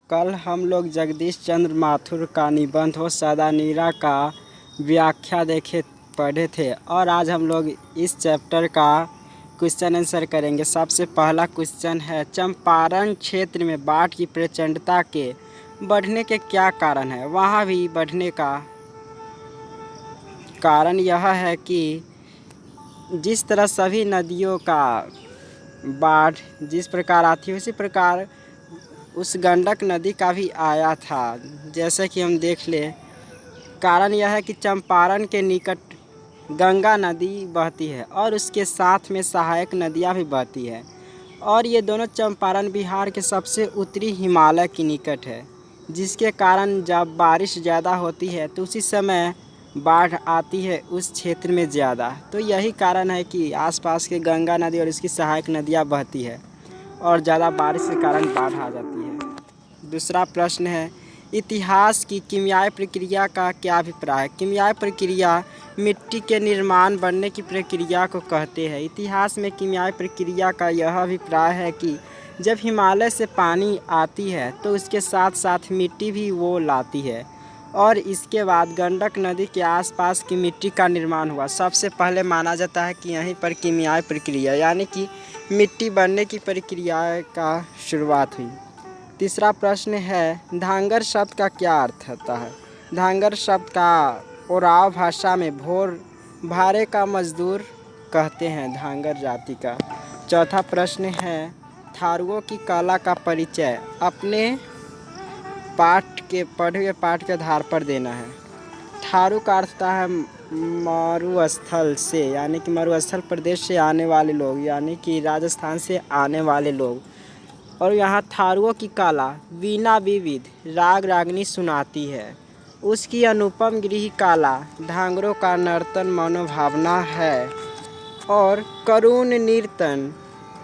कल हम लोग जगदीश चंद्र माथुर का निबंध हो सदा नीरा का व्याख्या पढ़े थे और आज हम लोग इस चैप्टर का क्वेश्चन आंसर करेंगे। सबसे पहला क्वेश्चन है, चंपारण क्षेत्र में बाढ़ की प्रचंडता के बढ़ने के क्या कारण है। वहाँ भी बढ़ने का कारण यह है कि जिस तरह सभी नदियों का बाढ़ जिस प्रकार आती है उसी प्रकार उस गंडक नदी का भी आया था। जैसे कि हम देख लें, कारण यह है कि चंपारण के निकट गंगा नदी बहती है और उसके साथ में सहायक नदियाँ भी बहती है और ये दोनों चंपारण बिहार के सबसे उत्तरी हिमालय के निकट है, जिसके कारण जब बारिश ज़्यादा होती है तो उसी समय बाढ़ आती है उस क्षेत्र में ज़्यादा। तो यही कारण है कि आसपास के गंगा नदी और इसकी सहायक नदियाँ बहती है और ज़्यादा बारिश के कारण बाढ़ आ जाती है। दूसरा प्रश्न है, इतिहास की कीमियाई प्रक्रिया का क्या अभिप्राय है। कीमियाई प्रक्रिया मिट्टी के निर्माण बनने की प्रक्रिया को कहते हैं। इतिहास में कीमियाई प्रक्रिया का यह अभिप्राय है कि जब हिमालय से पानी आती है तो उसके साथ साथ मिट्टी भी वो लाती है और इसके बाद गंडक नदी के आसपास की मिट्टी का निर्माण हुआ। सबसे पहले माना जाता है कि यहीं पर कीमियाई प्रक्रिया यानी कि मिट्टी बनने की प्रक्रिया का शुरुआत हुई। तीसरा प्रश्न है, धांगर शब्द का क्या अर्थ होता है। धांगर शब्द का ओराव भाषा में भोर भारे का मजदूर कहते हैं, धांगर जाति का। चौथा प्रश्न है, थारुओं की कला का परिचय अपने पढ़े हुए पाठ के आधार पर देना है। थारू का अर्थ होता है मरुस्थल से, यानी कि मरुस्थल प्रदेश से आने वाले लोग, यानी कि राजस्थान से आने वाले लोग। और यहाँ थारुओं की कला वीणा विविध राग रागनी सुनाती है। उसकी अनुपम गृह कला धांगरों का नर्तन मनोभावना है और करुण नीर्तन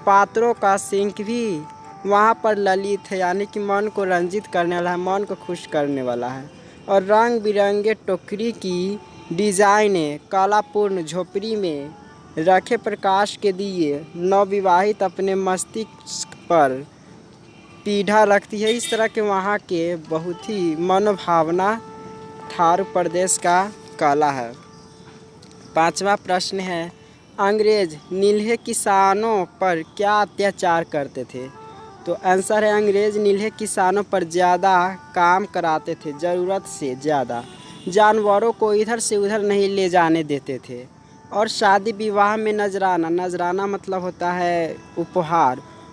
पात्रों का सिंह भी वहाँ पर ललित है, यानी कि मन को रंजित करने वाला है, मन को खुश करने वाला है। और रंग बिरंगे टोकरी की डिजाइनें कलापूर्ण झोपड़ी में रखे प्रकाश के दिए नवविवाहित अपने मस्तिष्क पर पीढ़ा रखती है। इस तरह के वहाँ के बहुत ही मनोभावना थारू प्रदेश का कला है। पांचवा प्रश्न है, अंग्रेज नील्हे किसानों पर क्या अत्याचार करते थे। तो आंसर है, अंग्रेज नील्हे किसानों पर ज़्यादा काम कराते थे, ज़रूरत से ज़्यादा। जानवरों को इधर से उधर नहीं ले जाने देते थे और शादी विवाह में नजराना मतलब होता है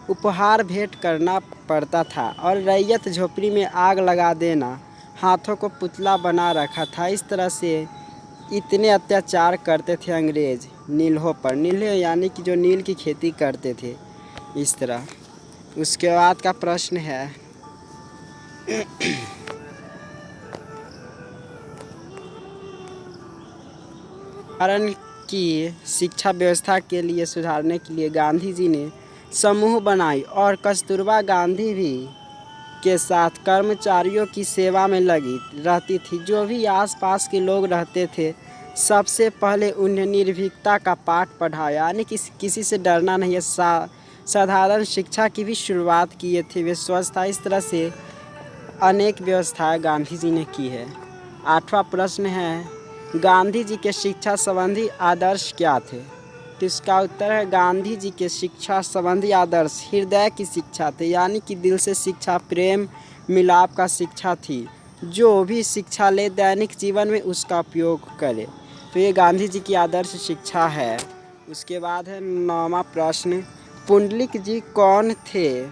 उपहार भेंट करना पड़ता था। और रैयत झोपड़ी में आग लगा देना, हाथों को पुतला बना रखा था। इस तरह से इतने अत्याचार करते थे अंग्रेज नील्हों पर। नील्हे यानी कि जो नील की खेती करते थे, इस तरह। उसके बाद का प्रश्न है, कारण की शिक्षा व्यवस्था के लिए सुधारने के लिए गांधी जी ने समूह बनाई और कस्तूरबा गांधी भी के साथ कर्मचारियों की सेवा में लगी रहती थी। जो भी आसपास के लोग रहते थे सबसे पहले उन्हें निर्भीकता का पाठ पढ़ाया, यानी किसी से डरना नहीं है। साधारण शिक्षा की भी शुरुआत किए थे वे। स्वच्छता, इस तरह से अनेक व्यवस्थाएं गांधी जी ने की है। आठवां प्रश्न है, गांधी जी के शिक्षा संबंधी आदर्श क्या थे। तो इसका उत्तर है, गांधी जी के शिक्षा संबंधी आदर्श हृदय की शिक्षा थे, यानी कि दिल से शिक्षा, प्रेम मिलाप का शिक्षा थी। जो भी शिक्षा ले दैनिक जीवन में उसका उपयोग करे। तो ये गांधी जी की आदर्श शिक्षा है। उसके बाद है 9वां प्रश्न, पुंडलिक जी कौन थे।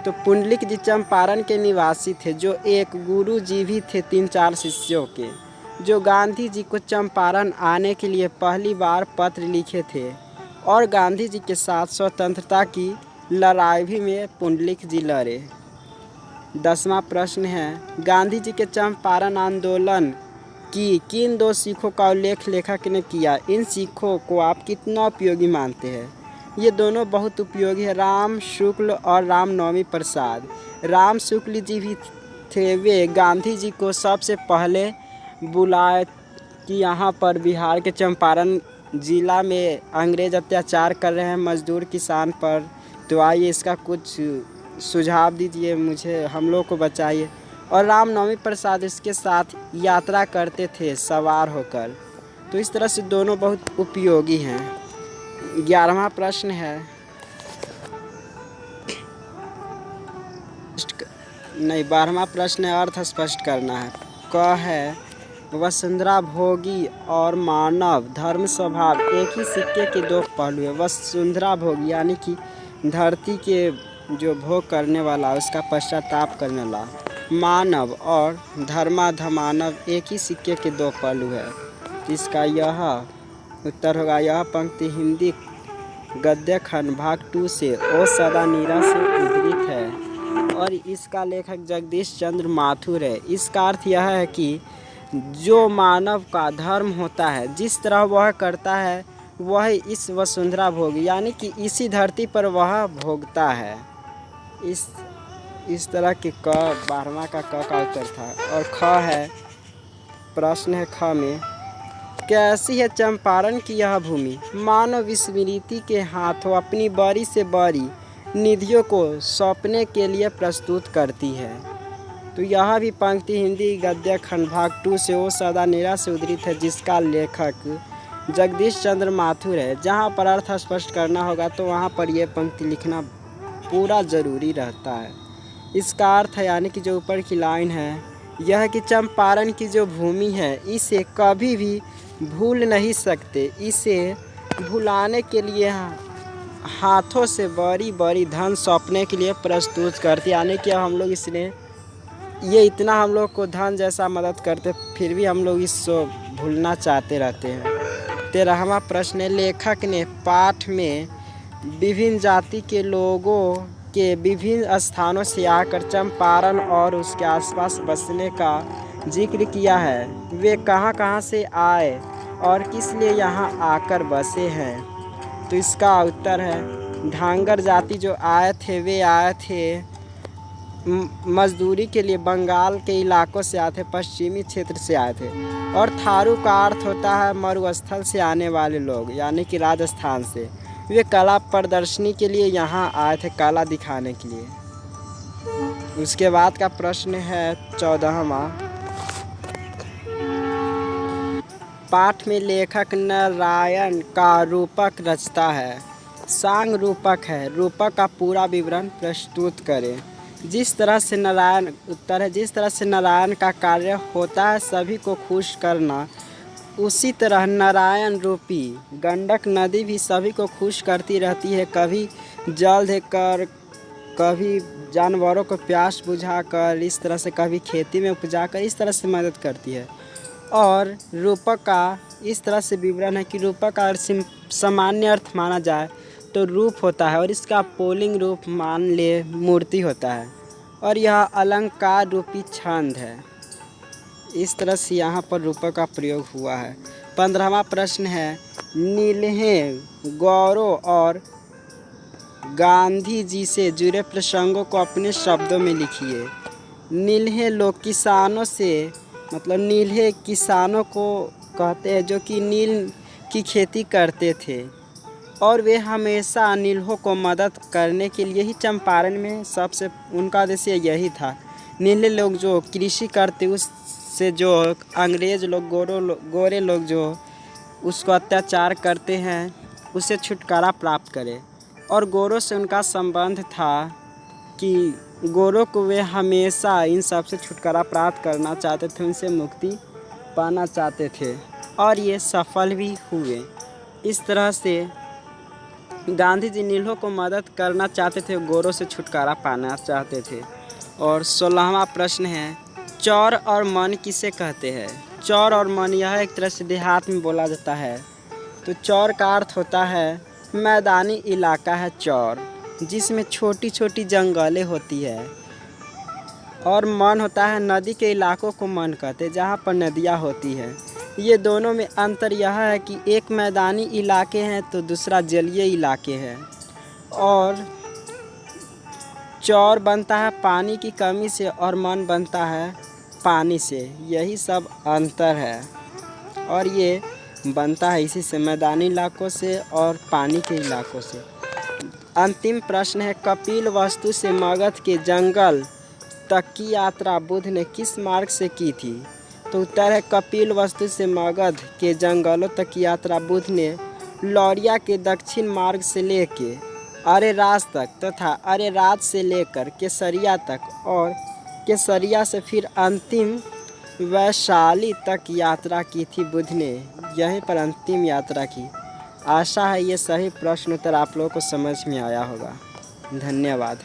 तो पुंडलिक जी चंपारण के निवासी थे, जो एक गुरु जी भी थे 3-4 शिष्यों के, जो गांधी जी को चंपारण आने के लिए पहली बार पत्र लिखे थे और गांधी जी के साथ स्वतंत्रता की लड़ाई भी में पुंडलिक जी लड़े। 10वां प्रश्न है, गांधी जी के चंपारण आंदोलन की किन 2 सीखों का उल्लेख लेखक ने किया। इन सीखों को आप कितना उपयोगी मानते हैं। ये दोनों बहुत उपयोगी है, राम शुक्ल और राम नवमी प्रसाद। राम शुक्ल जी भी थे, वे गांधी जी को सबसे पहले बुलाए कि यहाँ पर बिहार के चंपारण ज़िला में अंग्रेज अत्याचार कर रहे हैं मजदूर किसान पर, तो आइए इसका कुछ सुझाव दीजिए मुझे, हम लोग को बचाइए। और रामनवमी प्रसाद इसके साथ यात्रा करते थे सवार होकर। तो इस तरह से दोनों बहुत उपयोगी हैं। 11वां प्रश्न है, नहीं 12वां प्रश्न है, अर्थ स्पष्ट करना है। क है, वसुंधरा भोगी और मानव धर्म स्वभाव एक ही सिक्के के दो पहलू है। वसुंधरा भोगी यानी कि धरती के जो भोग करने वाला, उसका पश्चाताप करने वाला। मानव और धर्माधमानव एक ही सिक्के के दो पहलू है। इसका यह उत्तर होगा। यह पंक्ति हिंदी गद्य खंड भाग 2 से ओ सदा नीरा से उद्धृत है और इसका लेखक जगदीश चंद्र माथुर है। इसका अर्थ यह है कि जो मानव का धर्म होता है, जिस तरह वह करता है, वह इस वसुंधरा भोग यानी कि इसी धरती पर वह भोगता है। इस तरह के 12वां का उत्तर था। और ख है, प्रश्न है ख में, कैसी है चंपारण की यह भूमि, मानव स्मृति के हाथों अपनी बड़ी से बड़ी निधियों को सौंपने के लिए प्रस्तुत करती है। तो यह भी पंक्ति हिंदी गद्य खंड भाग 2 से ओ सदा नीरा से उद्धृत है, जिसका लेखक जगदीश चंद्र माथुर है। जहाँ पर अर्थ स्पष्ट करना होगा तो वहाँ पर यह पंक्ति लिखना पूरा ज़रूरी रहता है। इसका अर्थ है, यानी कि जो ऊपर की लाइन है, यह कि चंपारण की जो भूमि है, इसे कभी भी भूल नहीं सकते। इसे भुलाने के लिए हाथों से बड़ी बड़ी धन सौंपने के लिए प्रस्तुत करती, यानी कि हम लोग इसने ये इतना हम लोग को धन जैसा मदद करते, फिर भी हम लोग इसको भूलना चाहते रहते हैं। 13वां प्रश्न है, लेखक ने पाठ में विभिन्न जाति के लोगों के विभिन्न स्थानों से आकर चंपारण और उसके आसपास बसने का जिक्र किया है। वे कहाँ कहाँ से आए और किस लिए यहाँ आकर बसे हैं? तो इसका उत्तर है, ढांगर जाति जो आए थे, वे आए थे मजदूरी के लिए, बंगाल के इलाकों से आए थे, पश्चिमी क्षेत्र से आए थे। और थारू का अर्थ होता है मरुस्थल से आने वाले लोग, यानी कि राजस्थान से। वे कला प्रदर्शनी के लिए यहाँ आए थे, कला दिखाने के लिए। उसके बाद का प्रश्न है 14वां, पाठ में लेखक नारायण का रूपक रचता है। सांग रूपक है, रूपक का पूरा विवरण प्रस्तुत करें। जिस तरह से नारायण, उत्तर है, जिस तरह से नारायण का कार्य होता है सभी को खुश करना, उसी तरह नारायण रूपी गंडक नदी भी सभी को खुश करती रहती है। कभी जल देकर, कभी जानवरों को प्यास बुझाकर, इस तरह से कभी खेती में उपजाकर, इस तरह से मदद करती है। और रूपक का इस तरह से विवरण है कि रूपक का सामान्य अर्थ माना जाए तो रूप होता है और इसका पुल्लिंग रूप मान ले मूर्ति होता है और यह अलंकार रूपी छंद है। इस तरह से यहाँ पर रूपक का प्रयोग हुआ है। 15वां प्रश्न है, नील्हे, गौरव और गांधी जी से जुड़े प्रसंगों को अपने शब्दों में लिखिए। नील्हे लोग किसानों से, मतलब नील्हे किसानों को कहते हैं जो कि नील की खेती करते थे और वे हमेशा नील्हों को मदद करने के लिए ही चंपारण में सबसे उनका उद्देश्य यही था। नीले लोग जो कृषि करते, उससे जो अंग्रेज़ लोग, गोरे लोग जो उसको अत्याचार करते हैं, उससे छुटकारा प्राप्त करें। और गोरों से उनका संबंध था कि गोरों को वे हमेशा इन सब से छुटकारा प्राप्त करना चाहते थे, उनसे मुक्ति पाना चाहते थे और ये सफल भी हुए। इस तरह से गांधी जी नील्हों को मदद करना चाहते थे, गोरों से छुटकारा पाना चाहते थे। और 16वां प्रश्न है, चौर और मन किसे कहते हैं? चौर और मन यह एक तरह से देहात में बोला जाता है। तो चौर का अर्थ होता है मैदानी इलाका है चौर, जिसमें छोटी छोटी जंगलें होती है। और मन होता है नदी के इलाकों को मन कहते हैं, जहाँ पर नदियाँ होती है। ये दोनों में अंतर यह है कि एक मैदानी इलाके हैं तो दूसरा जलीय इलाके हैं। और चौर बनता है पानी की कमी से और मन बनता है पानी से, यही सब अंतर है। और ये बनता है इसी से, मैदानी इलाकों से और पानी के इलाकों से। अंतिम प्रश्न है, कपिल वस्तु से मगध के जंगल तक की यात्रा बुद्ध ने किस मार्ग से की थी? तो उत्तर है, कपिल वस्तु से मगध के जंगलों तक की यात्रा बुद्ध ने लौरिया के दक्षिण मार्ग से लेके अरेराज तक तथा अरेराज से लेकर केसरिया तक और केसरिया से फिर अंतिम वैशाली तक यात्रा की थी बुद्ध ने। यहीं पर अंतिम यात्रा की। आशा है ये सही प्रश्न उत्तर आप लोगों को समझ में आया होगा। धन्यवाद।